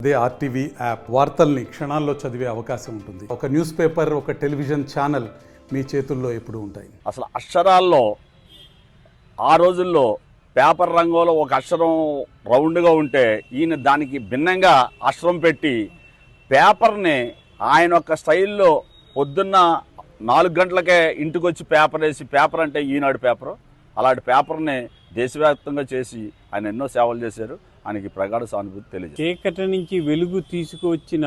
అదే RTV app వార్తల్ని క్షణాల్లో చదివే అవకాశం ఉంటుంది. ఒక న్యూస్ పేపర్, ఒక టెలివిజన్ ఛానల్ మీ చేతుల్లో ఎప్పుడూ ఉంటాయి. అసలు అక్షరాల్లో ఆ రోజుల్లో పేపర్ రంగంలో ఒక అక్షరం రౌండ్గా ఉంటే ఈయన దానికి భిన్నంగా అక్షరం పెట్టి పేపర్ని ఆయన యొక్క స్టైల్లో పొద్దున్న 4 గంటలకే ఇంటికి వచ్చి పేపర్ వేసి, పేపర్ అంటే ఈనాడు పేపరు, అలాంటి పేపర్ని దేశవ్యాప్తంగా చేసి ఆయన ఎన్నో సేవలు చేశారు. ఆయనకి ప్రగాఢ సానుభూతి తెలియదు. చీకటి నుంచి వెలుగు తీసుకువచ్చిన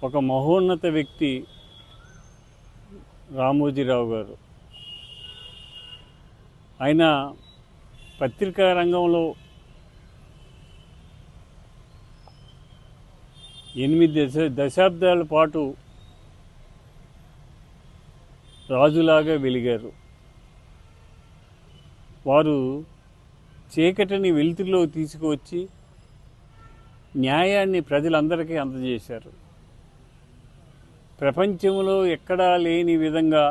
ఒక మహోన్నత వ్యక్తి రామోజీరావు గారు. ఆయన పత్రికా రంగంలో 8 దశాబ్దాల పాటు రాజులాగా వెలిగారు. వారు చీకటిని వెలుతురులో తీసుకువచ్చి న్యాయాన్ని ప్రజలందరికీ అందజేశారు. ప్రపంచంలో ఎక్కడా లేని విధంగా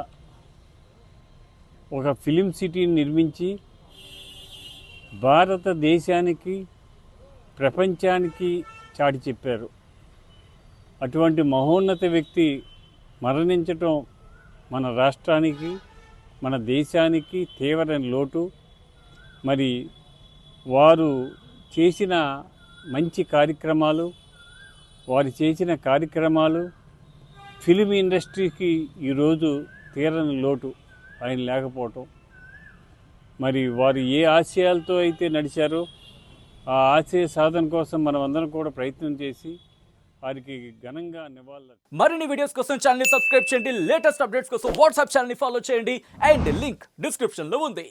ఒక ఫిలిం సిటీని నిర్మించి భారతదేశానికి, ప్రపంచానికి చాటి చెప్పారు. అటువంటి మహోన్నత వ్యక్తి మరణించటం మన రాష్ట్రానికి, మన దేశానికి తీవ్రమైన లోటు. మరి వారు చేసిన మంచి కార్యక్రమాలు, వారు చేసిన కార్యక్రమాలు ఫిలిం ఇండస్ట్రీకి ఈరోజు తీరని లోటు ఆయన లేకపోవటం. మరి వారు ఏ ఆశయాలతో అయితే నడిచారో ఆ ఆశయ సాధన కోసం మనం అందరం కూడా ప్రయత్నం చేసి వారికి ఘనంగా నివాళులు. మరిన్ని వీడియోస్ కోసం ఛానల్ ని సబ్స్క్రైబ్ చేయండి. లేటెస్ట్ అప్డేట్స్ కోసం వాట్సాప్ ఛానల్ ని ఫాలో చేయండి. అండ్ లింక్ డిస్క్రిప్షన్ లో ఉంది.